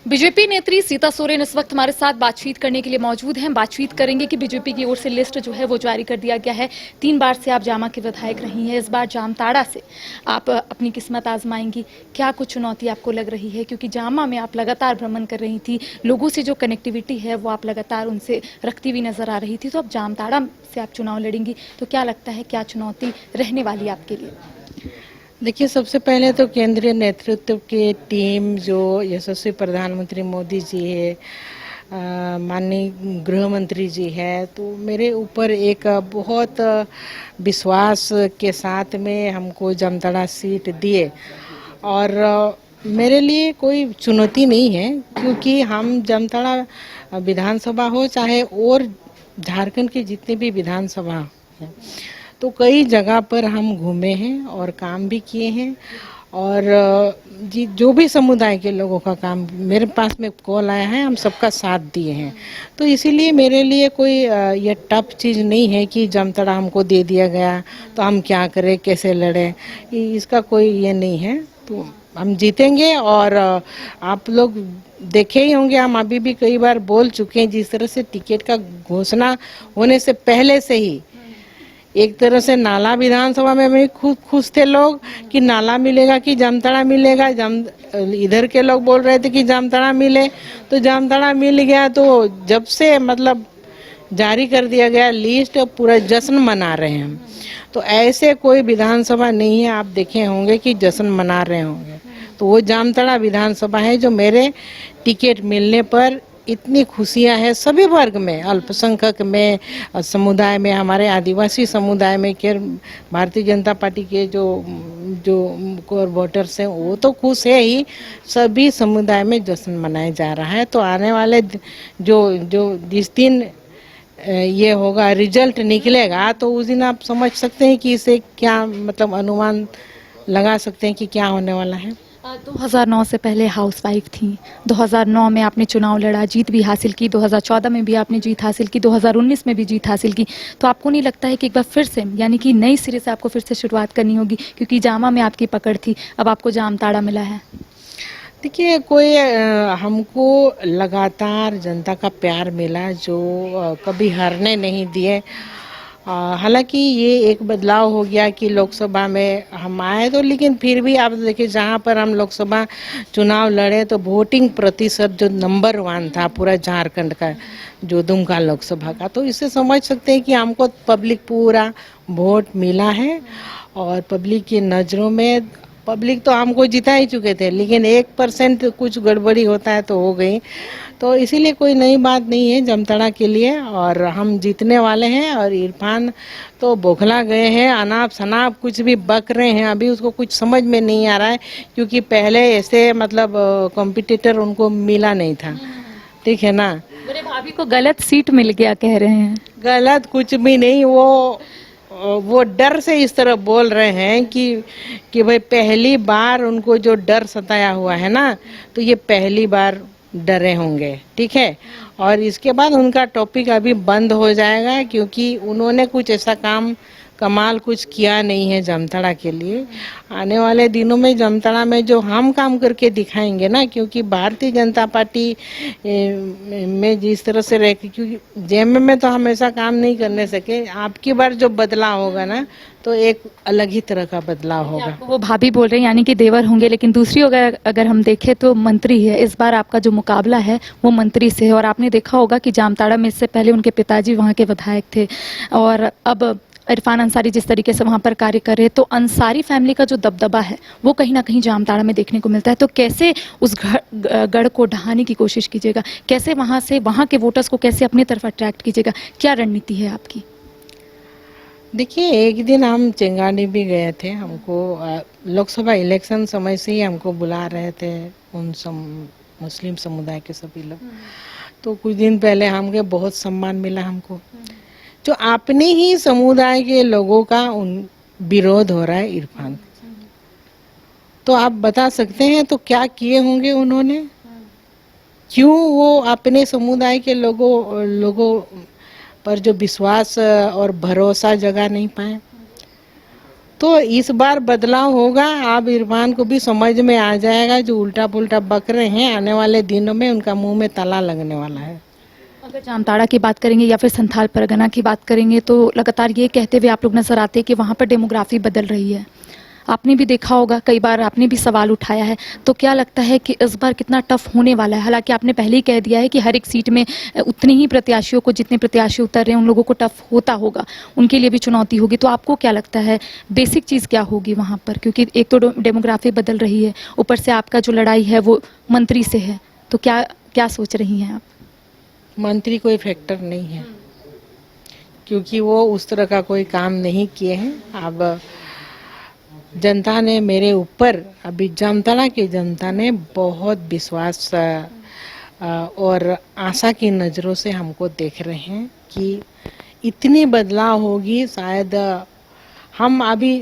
BJP नेत्री सीता सोरेन इस वक्त हमारे साथ बातचीत करने के लिए मौजूद हैं। बातचीत करेंगे कि बीजेपी की ओर से लिस्ट जो है वो जारी कर दिया गया है। 3 बार से आप जामा के विधायक रही हैं, इस बार जामताड़ा से आप अपनी किस्मत आजमाएंगी। क्या कुछ चुनौती आपको लग रही है, क्योंकि जामा में आप लगातार भ्रमण कर रही थी, लोगों से जो कनेक्टिविटी है वो आप लगातार उनसे रखती हुई नजर आ रही थी, तो अब जामताड़ा से आप चुनाव लड़ेंगी तो क्या लगता है क्या चुनौती रहने वाली आपके लिए? देखिए, सबसे पहले तो केंद्रीय नेतृत्व की टीम जो यशस्वी प्रधानमंत्री मोदी जी है, माननीय गृह मंत्री जी है, तो मेरे ऊपर एक बहुत विश्वास के साथ में हमको जामताड़ा सीट दिए। और मेरे लिए कोई चुनौती नहीं है, क्योंकि हम जामताड़ा विधानसभा हो चाहे और झारखंड के जितने भी विधानसभा हैं, तो कई जगह पर हम घूमे हैं और काम भी किए हैं। और जी, जो भी समुदाय के लोगों का काम मेरे पास में कॉल आया है, हम सबका साथ दिए हैं। तो इसीलिए मेरे लिए कोई ये टफ चीज़ नहीं है कि जामताड़ा हमको दे दिया गया तो हम क्या करें, कैसे लड़ें, इसका कोई ये नहीं है। तो हम जीतेंगे। और आप लोग देखे ही होंगे, हम अभी भी कई बार बोल चुके हैं, जिस तरह से टिकट का घोषणा होने से पहले से ही एक तरह से नाला विधानसभा में भी खुश थे लोग कि नाला मिलेगा कि जामताड़ा मिलेगा। इधर के लोग बोल रहे थे कि जामताड़ा मिले, तो जामताड़ा मिल गया। तो जब से मतलब जारी कर दिया गया लिस्ट, पूरा जश्न मना रहे हैं हम। तो ऐसे कोई विधानसभा नहीं है, आप देखे होंगे कि जश्न मना रहे होंगे, तो वो जामताड़ा विधानसभा है जो मेरे टिकट मिलने पर इतनी खुशियां हैं सभी वर्ग में, अल्पसंख्यक में, समुदाय में, हमारे आदिवासी समुदाय में के भारतीय जनता पार्टी के जो जो कोर वोटर्स हैं वो तो खुश है ही, सभी समुदाय में जश्न मनाया जा रहा है। तो आने वाले जो जो जिस दिन ये होगा, रिजल्ट निकलेगा, तो उस दिन आप समझ सकते हैं कि इसे क्या मतलब अनुमान लगा सकते हैं कि क्या होने वाला है। 2009 से पहले हाउसवाइफ थी, 2009 में आपने चुनाव लड़ा, जीत भी हासिल की, 2014 में भी आपने जीत हासिल की, 2019 में भी जीत हासिल की। तो आपको नहीं लगता है कि एक बार फिर से, यानी कि नई सिरे से आपको फिर से शुरुआत करनी होगी, क्योंकि जामा में आपकी पकड़ थी, अब आपको जामताड़ा मिला है? देखिए, कोई हमको लगातार जनता का प्यार मिला, जो कभी हारने नहीं दिए। हालांकि ये एक बदलाव हो गया कि लोकसभा में हम आए तो, लेकिन फिर भी आप देखिए, जहाँ पर हम लोकसभा चुनाव लड़े तो वोटिंग प्रतिशत जो नंबर 1 था पूरा झारखंड का, जो दुमका लोकसभा का, तो इससे समझ सकते हैं कि हमको पब्लिक पूरा वोट मिला है। और पब्लिक की नज़रों में पब्लिक तो हमको जिता ही चुके थे, लेकिन 1% कुछ गड़बड़ी होता है तो हो गई। तो इसीलिए कोई नई बात नहीं है जामताड़ा के लिए, और हम जीतने वाले हैं। और इरफान तो बौखला गए हैं, अनाप शनाप कुछ भी बक रहे हैं, अभी उसको कुछ समझ में नहीं आ रहा है, क्योंकि पहले ऐसे मतलब कॉम्पिटिटर उनको मिला नहीं था, ठीक है ना। मेरे भाभी को गलत सीट मिल गया कह रहे हैं। गलत कुछ भी नहीं, वो डर से इस तरह बोल रहे हैं कि भाई पहली बार उनको जो डर सताया हुआ है ना, तो ये पहली बार डरे होंगे, ठीक है। और इसके बाद उनका टॉपिक अभी बंद हो जाएगा, क्योंकि उन्होंने कुछ ऐसा काम कमाल कुछ किया नहीं है जामताड़ा के लिए। आने वाले दिनों में जामताड़ा में जो हम काम करके दिखाएंगे ना, क्योंकि भारतीय जनता पार्टी में जिस तरह से रह, क्योंकि जेएमएम में तो हम ऐसा काम नहीं करने सके, आपकी बार जो बदलाव होगा ना, तो एक अलग ही तरह का बदलाव होगा। वो भाभी बोल रहे हैं, यानी कि देवर होंगे, लेकिन दूसरी अगर हम देखें तो मंत्री है। इस बार आपका जो मुकाबला है वो मंत्री से है, और आपने देखा होगा कि जामताड़ा में इससे पहले उनके पिताजी वहाँ के विधायक थे, और अब इरफान अंसारी जिस तरीके से वहाँ पर कार्य कर रहे हैं, तो अंसारी फैमिली का जो दबदबा है वो कहीं ना कहीं जामताड़ा में देखने को मिलता है। तो कैसे उस गढ़ को ढहाने की कोशिश कीजिएगा, कैसे वहाँ से वहाँ के वोटर्स को कैसे अपनी तरफ अट्रैक्ट कीजिएगा, क्या रणनीति है आपकी? देखिए, एक दिन हम चेंगानी भी गए थे, हमको लोकसभा इलेक्शन समय से ही हमको बुला रहे थे उन मुस्लिम समुदाय के सभी लोग। तो कुछ दिन पहले हमके बहुत सम्मान मिला हमको, जो अपने ही समुदाय के लोगों का विरोध हो रहा है इरफान। तो आप बता सकते हैं तो क्या किए होंगे उन्होंने, क्यों वो अपने समुदाय के लोगों पर जो विश्वास और भरोसा जगा नहीं पाए। तो इस बार बदलाव होगा। आप इरफान को भी समझ में आ जाएगा, जो उल्टा पुल्टा बक रहे हैं आने वाले दिनों में उनका मुंह में ताला लगने वाला है। अगर जामताड़ा की बात करेंगे या फिर संथाल परगना की बात करेंगे तो लगातार ये कहते हुए आप लोग नजर आते हैं कि वहाँ पर डेमोग्राफी बदल रही है। आपने भी देखा होगा, कई बार आपने भी सवाल उठाया है, तो क्या लगता है कि इस बार कितना टफ होने वाला है? हालांकि आपने पहले ही कह दिया है कि हर एक सीट में उतनी ही प्रत्याशियों को, जितने प्रत्याशी उतर रहे हैं उन लोगों को टफ होता होगा, उनके लिए भी चुनौती होगी। तो आपको क्या लगता है बेसिक चीज़ क्या होगी वहाँ पर? क्योंकि एक तो डेमोग्राफी बदल रही है, ऊपर से आपका जो लड़ाई है वो मंत्री से है, तो क्या क्या सोच रही हैं आप? मंत्री कोई फैक्टर नहीं है, क्योंकि वो उस तरह का कोई काम नहीं किए हैं। अब जनता ने मेरे ऊपर, अभी जामताड़ा की जनता ने बहुत विश्वास और आशा की नज़रों से हमको देख रहे हैं कि इतनी बदलाव होगी। शायद हम अभी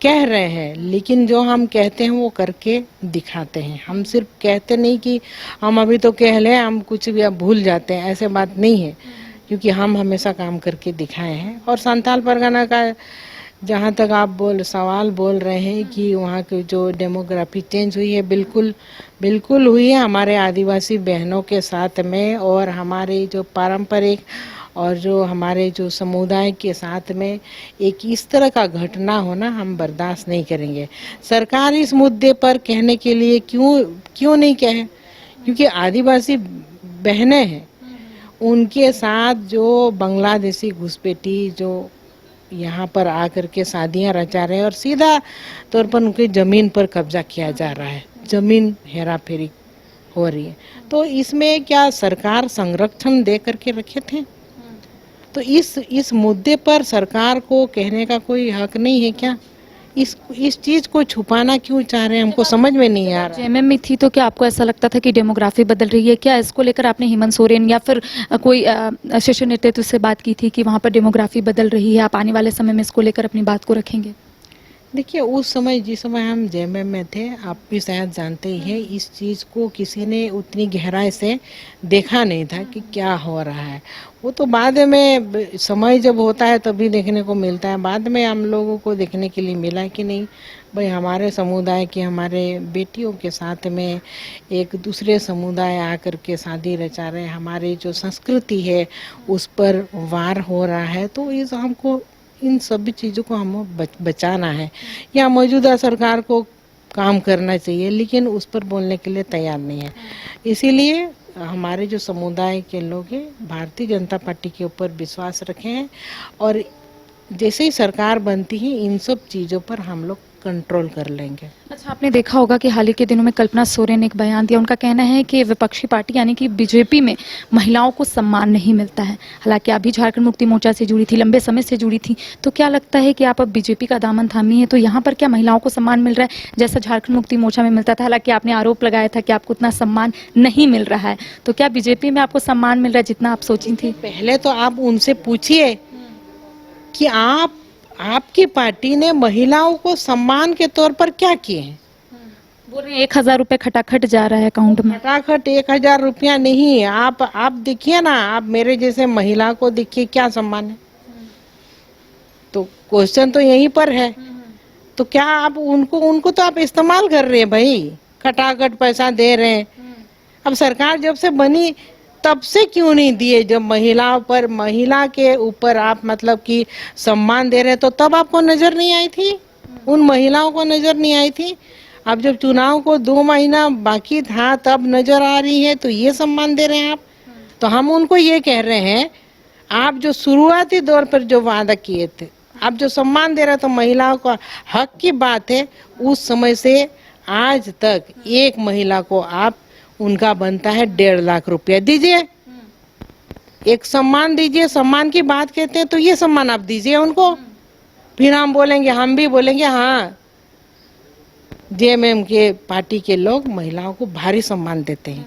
कह रहे हैं, लेकिन जो हम कहते हैं वो करके दिखाते हैं। हम सिर्फ कहते नहीं कि हम अभी तो कह लें, हम कुछ भी अब भूल जाते हैं, ऐसे बात नहीं है, क्योंकि हम हमेशा काम करके दिखाए हैं। और संथाल परगना का जहाँ तक आप सवाल बोल रहे हैं कि वहाँ की जो डेमोग्राफी चेंज हुई है, बिल्कुल बिल्कुल हुई है हमारे आदिवासी बहनों के साथ में, और हमारे जो पारंपरिक और जो हमारे जो समुदाय के साथ में एक इस तरह का घटना होना हम बर्दाश्त नहीं करेंगे। सरकार इस मुद्दे पर कहने के लिए क्यों नहीं कहे, क्योंकि आदिवासी बहनें हैं, उनके साथ जो बांग्लादेशी घुसपैठी जो यहाँ पर आकर के शादियाँ रचा रहे हैं और सीधा तौर पर उनकी ज़मीन पर कब्जा किया जा रहा है, ज़मीन हेरा फेरी हो रही है। तो इसमें क्या सरकार संरक्षण दे करके रखे थे? तो इस मुद्दे पर सरकार को कहने का कोई हक नहीं है क्या? इस चीज को छुपाना क्यों चाह रहे हैं, हमको समझ में नहीं आ रहा। जेएमएम में थी तो क्या आपको ऐसा लगता था कि डेमोग्राफी बदल रही है? क्या इसको लेकर आपने हेमंत सोरेन या फिर कोई शीर्ष नेतृत्व से बात की थी कि वहाँ पर डेमोग्राफी बदल रही है, आप आने वाले समय में इसको लेकर अपनी बात को रखेंगे? देखिए, उस समय जिस समय हम जेएमएम में थे, आप भी शायद जानते ही हैं, इस चीज़ को किसी ने उतनी गहराई से देखा नहीं था कि क्या हो रहा है। वो तो बाद में समय जब होता है तभी देखने को मिलता है। बाद में हम लोगों को देखने के लिए मिला कि नहीं भाई, हमारे समुदाय के, हमारे बेटियों के साथ में एक दूसरे समुदाय आकर के शादी रचा रहे, हमारी जो संस्कृति है उस पर वार हो रहा है। तो इस हमको इन सभी चीज़ों को हमें बचाना है, या मौजूदा सरकार को काम करना चाहिए, लेकिन उस पर बोलने के लिए तैयार नहीं है। इसीलिए हमारे जो समुदाय के लोग हैं भारतीय जनता पार्टी के ऊपर विश्वास रखे हैं, और जैसे ही सरकार बनती है इन सब चीज़ों पर हम लोग कंट्रोल कर लेंगे। अच्छा, आपने देखा होगा कि हाल ही के दिनों में कल्पना सोरेन ने एक बयान दिया। उनका कहना है कि विपक्षी पार्टी यानी कि बीजेपी में महिलाओं को सम्मान नहीं मिलता है। हालांकि आप भी झारखंड मुक्ति मोर्चा से जुड़ी थी, लंबे समय से जुड़ी थी, तो क्या लगता है कि आप अब बीजेपी का दामन थामी है, तो यहाँ पर क्या महिलाओं को सम्मान मिल रहा है जैसा झारखंड मुक्ति मोर्चा में मिलता था? हालांकि आपने आरोप लगाया था कि आपको उतना सम्मान नहीं मिल रहा है, तो क्या बीजेपी में आपको सम्मान मिल रहा है जितना आप सोची थी? पहले तो आप उनसे पूछिए कि आपकी पार्टी ने महिलाओं को सम्मान के तौर पर क्या किए हैं। बोल रहे हैं 1000 रुपये खटाखट जा रहा है अकाउंट में। खटाखट 1000 रुपया नहीं, आप देखिए ना, आप मेरे जैसे महिला को देखिए क्या सम्मान है। तो क्वेश्चन तो यहीं पर है। तो क्या आप उनको तो आप इस्तेमाल कर रहे हैं भाई, खटाखट पैसा दे रहे हैं। अब सरकार जब से बनी तब से क्यों नहीं दिए? जब महिला के ऊपर आप मतलब कि सम्मान दे रहे, तो तब आपको नजर नहीं आई थी? उन महिलाओं को नजर नहीं आई थी? अब जब चुनाव को 2 महीना बाकी था तब नजर आ रही है, तो ये सम्मान दे रहे हैं आप। तो हम उनको ये कह रहे हैं, आप जो शुरुआती दौर पर जो वादा किए थे, आप जो सम्मान दे रहे, तो महिलाओं का हक की बात है। उस समय से आज तक एक महिला को आप उनका बनता है 1.5 लाख रुपया दीजिए, एक सम्मान दीजिए। सम्मान की बात कहते हैं तो ये सम्मान आप दीजिए उनको। फिर हम बोलेंगे, हम भी बोलेंगे हाँ, जेएमएम के पार्टी के लोग महिलाओं को भारी सम्मान देते हैं,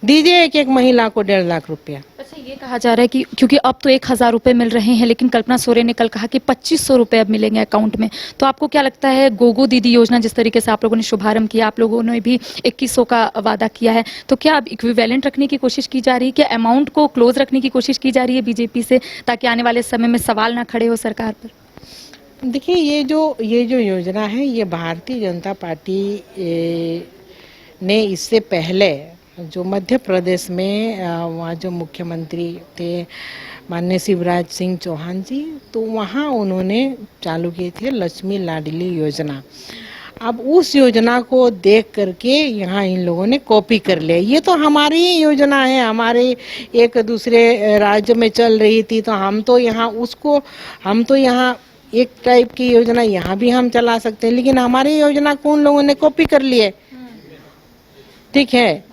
दीजिए एक महिला को 1.5 लाख रुपया। अच्छा, ये कहा जा रहा है कि क्योंकि अब तो 1000 रुपये मिल रहे हैं, लेकिन कल्पना सोरेन ने कल कहा कि 2500 रुपये अब मिलेंगे अकाउंट में। तो आपको क्या लगता है, गोगो दीदी योजना जिस तरीके से आप लोगों ने शुभारंभ किया, आप लोगों ने भी 2100 का वादा किया है, तो क्या अब इक्विवेलेंट रखने की कोशिश की जा रही है? क्या अमाउंट को क्लोज रखने की कोशिश की जा रही है बीजेपी से, ताकि आने वाले समय में सवाल ना खड़े हो सरकार पर? देखिए ये जो योजना है ये भारतीय जनता पार्टी ने इससे पहले जो मध्य प्रदेश में वहाँ जो मुख्यमंत्री थे माननीय शिवराज सिंह चौहान जी, तो वहाँ उन्होंने चालू किए थे लक्ष्मी लाडली योजना। अब उस योजना को देख करके यहाँ इन लोगों ने कॉपी कर लिया। ये तो हमारी ही योजना है, हमारे एक दूसरे राज्य में चल रही थी, तो हम तो यहाँ एक टाइप की योजना यहाँ भी हम चला सकते हैं, लेकिन हमारी योजना को उन लोगों ने कॉपी कर लिए। ठीक है,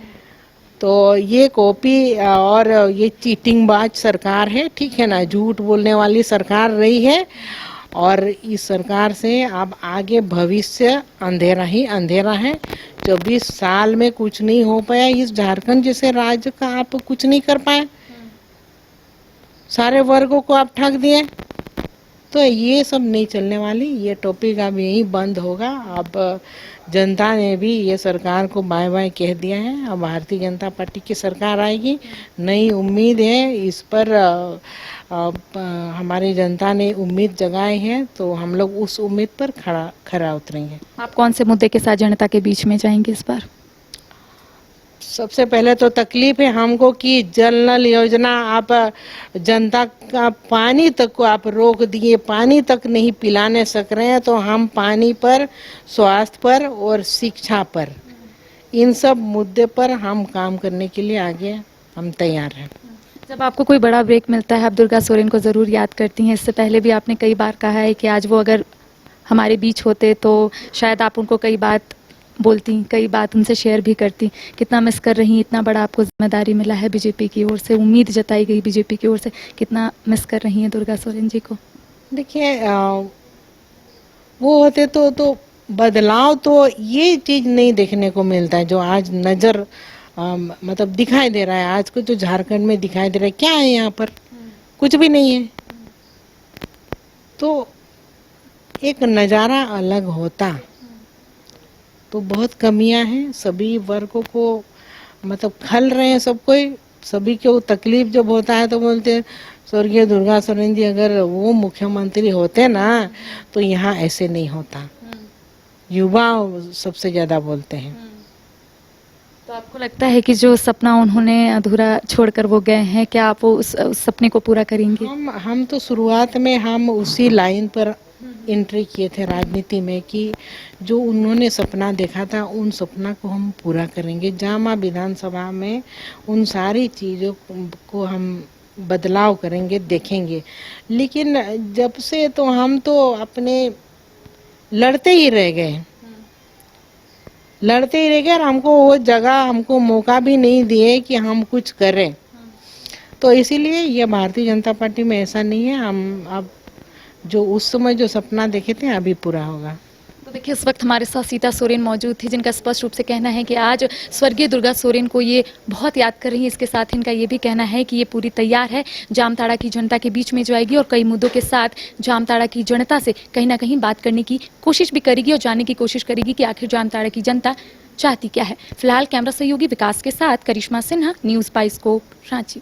तो ये कॉपी और ये चीटिंगबाज सरकार है, ठीक है ना, झूठ बोलने वाली सरकार रही है। और इस सरकार से अब आगे भविष्य अंधेरा ही अंधेरा है। 24 साल में कुछ नहीं हो पाया, इस झारखंड जैसे राज्य का आप कुछ नहीं कर पाए, सारे वर्गों को आप ठग दिए। तो ये सब नहीं चलने वाली, ये टॉपिक अब यही बंद होगा। अब जनता ने भी ये सरकार को बाय बाय कह दिया है। अब भारतीय जनता पार्टी की सरकार आएगी, नई उम्मीद है इस पर। हमारी जनता ने उम्मीद जगाई है, तो हम लोग उस उम्मीद पर खरा उतरेंगे। आप कौन से मुद्दे के साथ जनता के बीच में जाएंगे इस बार? सबसे पहले तो तकलीफ है हमको कि जल नल योजना आप जनता का पानी तक को आप रोक दिए, पानी तक नहीं पिलाने सक रहे हैं। तो हम पानी पर, स्वास्थ्य पर और शिक्षा पर, इन सब मुद्दे पर हम काम करने के लिए आगे हम तैयार हैं। जब आपको कोई बड़ा ब्रेक मिलता है आप दुर्गा सोरेन को ज़रूर याद करती हैं। इससे पहले भी आपने कई बार कहा है कि आज वो अगर हमारे बीच होते तो शायद आप उनको कई बात बोलती, कई बात उनसे शेयर भी करती। कितना मिस कर रही हैं? इतना बड़ा आपको जिम्मेदारी मिला है बीजेपी की ओर से, उम्मीद जताई गई बीजेपी की ओर से, कितना मिस कर रही हैं दुर्गा सोरेन जी को? देखिए वो होते तो बदलाव तो ये चीज नहीं देखने को मिलता है जो आज नजर मतलब दिखाई दे रहा है। आज को जो झारखंड में दिखाई दे रहा है, क्या है यहाँ पर? कुछ भी नहीं है। तो एक नज़ारा अलग होता तो बहुत कमियां हैं, सभी वर्गों को मतलब खल रहे हैं सब कोई। सभी को तकलीफ जब होता है तो बोलते हैं स्वर्गीय दुर्गा सोरेन जी अगर वो मुख्यमंत्री होते ना तो यहाँ ऐसे नहीं होता। युवा सबसे ज्यादा बोलते हैं। तो आपको लगता है कि जो सपना उन्होंने अधूरा छोड़कर वो गए हैं, क्या आप वो उस सपने को पूरा करेंगे? हम तो शुरुआत में हम उसी लाइन पर एंट्री किए थे राजनीति में कि जो उन्होंने सपना देखा था उन सपना को हम पूरा करेंगे। जामा विधानसभा में उन सारी चीज़ों को हम बदलाव करेंगे, देखेंगे। लेकिन जब से तो हम तो अपने लड़ते ही रह गए, और हमको वो जगह, हमको मौका भी नहीं दिए कि हम कुछ करें। तो इसीलिए ये भारतीय जनता पार्टी में ऐसा नहीं है। हम अब जो उस समय जो सपना देखे थे अभी पूरा होगा। तो देखिए इस वक्त हमारे साथ सीता सोरेन मौजूद थी, जिनका स्पष्ट रूप से कहना है कि आज स्वर्गीय दुर्गा सोरेन को ये बहुत याद कर रही है। इसके साथ इनका ये भी कहना है कि ये पूरी तैयार है जामताड़ा की जनता के बीच में जाएगी और कई मुद्दों के साथ जामताड़ा की जनता से कहीं ना कहीं बात करने की कोशिश भी करेगी और जानने की कोशिश करेगी कि आखिर जामताड़ा की जनता चाहती क्या है। फिलहाल कैमरा सहयोगी विकास के साथ करिश्मा सिन्हा, न्यूज़ 22 रांची।